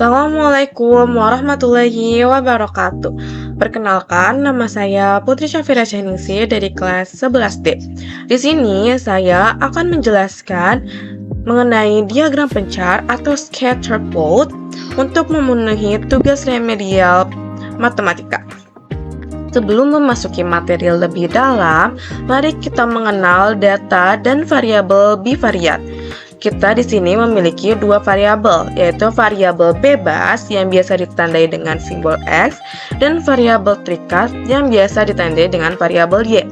Assalamualaikum warahmatullahi wabarakatuh. Perkenalkan, nama saya Putri Syafira Syaningsih dari kelas 11D. Di sini saya akan menjelaskan mengenai diagram pencar atau scatter plot untuk memenuhi tugas remedial matematika. Sebelum memasuki materi lebih dalam, mari kita mengenal data dan variabel bivariat. Kita di sini memiliki dua variabel, yaitu variabel bebas yang biasa ditandai dengan simbol X dan variabel terikat yang biasa ditandai dengan variabel Y.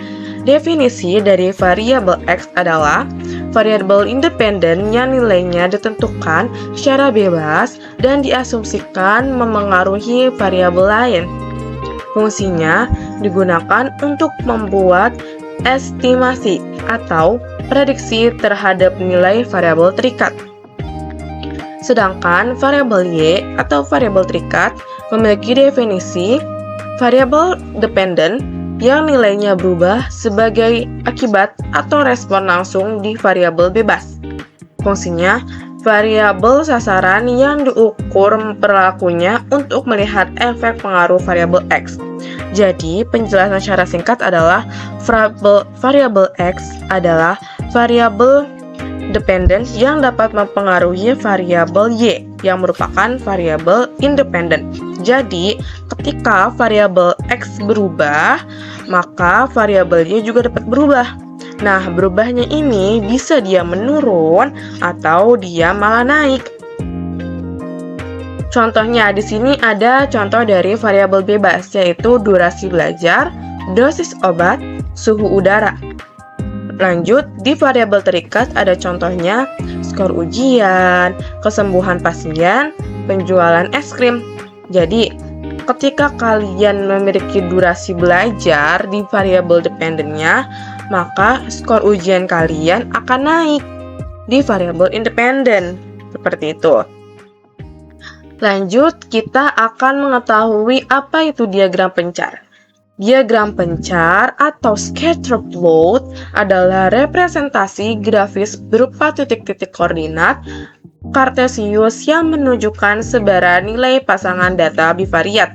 Definisi dari variabel X adalah variabel independen yang nilainya ditentukan secara bebas dan diasumsikan memengaruhi variabel lain. Fungsinya digunakan untuk membuat estimasi atau prediksi terhadap nilai variabel terikat. Sedangkan variabel Y atau variabel terikat memiliki definisi variabel dependen yang nilainya berubah sebagai akibat atau respon langsung di variabel bebas. Fungsinya variabel sasaran yang diukur perilakunya untuk melihat efek pengaruh variabel X. Jadi, penjelasan secara singkat adalah variabel X adalah variabel dependen yang dapat mempengaruhi variabel Y yang merupakan variabel independen. Jadi, ketika variabel X berubah, maka variabel Y juga dapat berubah. Nah, berubahnya ini bisa dia menurun atau dia malah naik. Contohnya di sini ada contoh dari variabel bebas, yaitu durasi belajar, dosis obat, suhu udara. Lanjut, di variabel terikat ada contohnya skor ujian, kesembuhan pasien, penjualan es krim. Jadi, ketika kalian memiliki durasi belajar di variabel dependennya, maka skor ujian kalian akan naik di variabel independen. Seperti itu. Lanjut, kita akan mengetahui apa itu diagram pencar. Diagram pencar atau scatter plot adalah representasi grafis berupa titik-titik koordinat kartesius yang menunjukkan sebaran nilai pasangan data bivariat.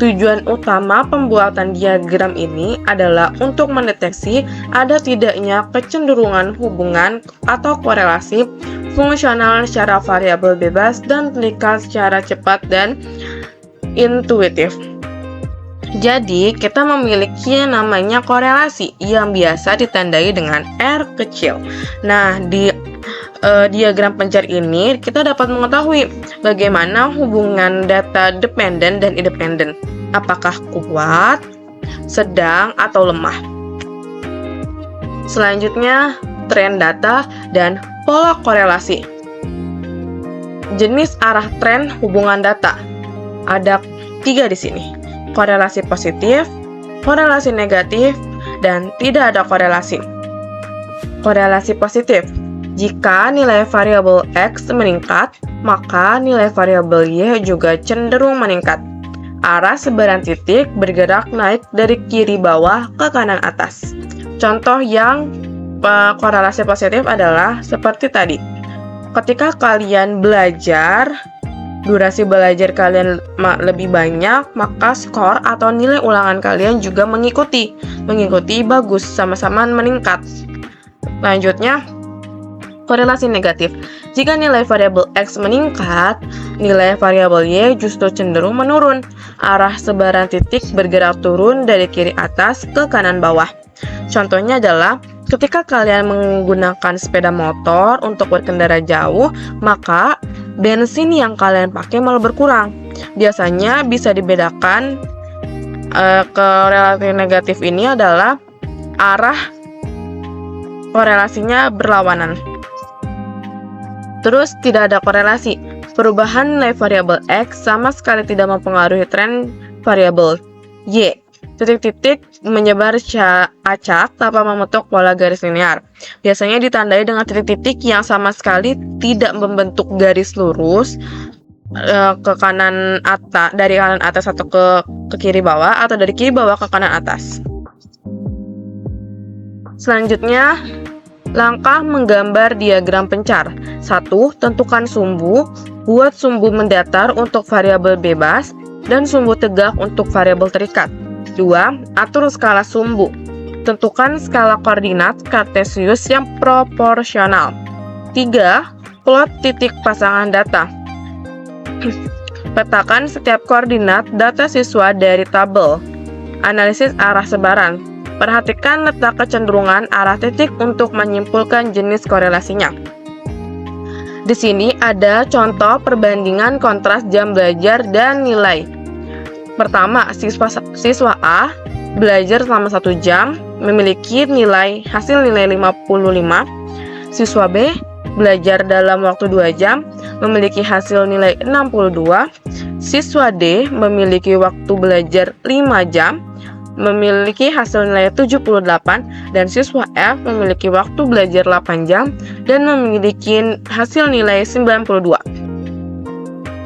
Tujuan utama pembuatan diagram ini adalah untuk mendeteksi ada tidaknya kecenderungan hubungan atau korelasi fungsional secara variabel bebas dan terikat secara cepat dan intuitif. Jadi, kita memiliki namanya korelasi yang biasa ditandai dengan R kecil. Nah, di diagram pencar ini kita dapat mengetahui bagaimana hubungan data dependen dan independen. Apakah kuat, sedang, atau lemah. Selanjutnya, tren data dan pola korelasi. Jenis arah tren hubungan data. Ada 3 di sini. Korelasi positif, korelasi negatif, dan tidak ada korelasi. Korelasi positif. Jika nilai variabel X meningkat, maka nilai variabel Y juga cenderung meningkat. Arah sebaran titik bergerak naik dari kiri bawah ke kanan atas. Contoh yang korelasi positif adalah seperti tadi. Ketika kalian belajar, durasi belajar kalian lebih banyak, maka skor atau nilai ulangan kalian juga mengikuti bagus, sama-sama meningkat. Lanjutnya, korelasi negatif. Jika nilai variabel X meningkat, nilai variabel Y justru cenderung menurun. Arah sebaran titik bergerak turun dari kiri atas ke kanan bawah. Contohnya adalah ketika kalian menggunakan sepeda motor untuk berkendara jauh, maka bensin yang kalian pakai malah berkurang. Biasanya bisa dibedakan korelasi negatif ini adalah arah korelasinya berlawanan. Terus tidak ada korelasi. Perubahan nilai variabel X sama sekali tidak mempengaruhi tren variabel Y. Titik-titik menyebar acak tanpa membentuk pola garis linear. Biasanya ditandai dengan titik-titik yang sama sekali tidak membentuk garis lurus ke kanan atas, dari kanan atas atau ke kiri bawah, atau dari kiri bawah ke kanan atas. Selanjutnya, langkah menggambar diagram pencar. 1. Tentukan sumbu. Buat sumbu mendatar untuk variabel bebas dan sumbu tegak untuk variabel terikat. 2. Atur skala sumbu. Tentukan skala koordinat kartesius yang proporsional. 3. Plot titik pasangan data. Petakan setiap koordinat data siswa dari tabel. Analisis arah sebaran. Perhatikan letak kecenderungan arah titik untuk menyimpulkan jenis korelasinya. Di sini ada contoh perbandingan kontras jam belajar dan nilai. Pertama, siswa A belajar selama 1 jam, memiliki hasil nilai 55. Siswa B belajar dalam waktu 2 jam, memiliki hasil nilai 62. Siswa D memiliki waktu belajar 5 jam, memiliki hasil nilai 78, dan siswa F memiliki waktu belajar 8 jam dan memiliki hasil nilai 92.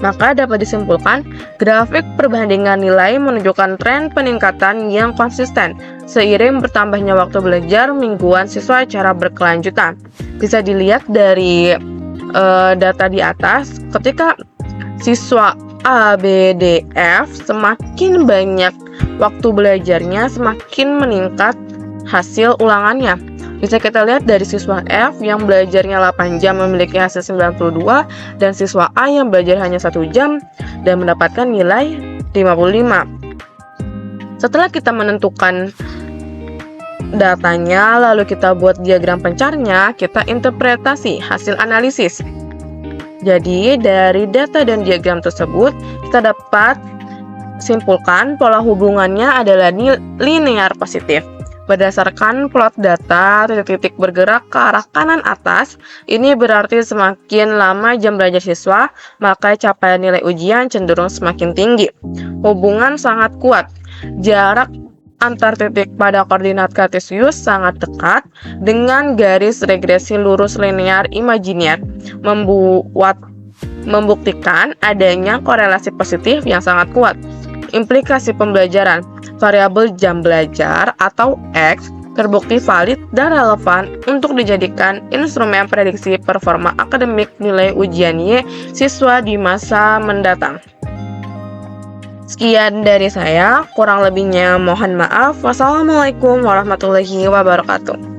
Maka dapat disimpulkan, grafik perbandingan nilai menunjukkan tren peningkatan yang konsisten seiring bertambahnya waktu belajar mingguan siswa secara berkelanjutan. Bisa dilihat dari data di atas, ketika siswa A, B, D, F semakin banyak waktu belajarnya, semakin meningkat hasil ulangannya. Bisa kita lihat dari siswa F yang belajarnya 8 jam memiliki hasil 92, dan siswa A yang belajar hanya 1 jam dan mendapatkan nilai 55. Setelah kita menentukan datanya, lalu kita buat diagram pencarnya, kita interpretasi hasil analisis. Jadi dari data dan diagram tersebut, kita dapat simpulkan pola hubungannya adalah linear positif. Berdasarkan plot data, titik-titik bergerak ke arah kanan atas, ini berarti semakin lama jam belajar siswa, maka capaian nilai ujian cenderung semakin tinggi. Hubungan sangat kuat. Jarak antar titik pada koordinat kartesius sangat dekat dengan garis regresi lurus linear imajiner, membuktikan adanya korelasi positif yang sangat kuat. Implikasi pembelajaran. Variabel jam belajar atau X terbukti valid dan relevan untuk dijadikan instrumen prediksi performa akademik nilai ujian Y siswa di masa mendatang. Sekian dari saya, kurang lebihnya mohon maaf. Wassalamualaikum warahmatullahi wabarakatuh.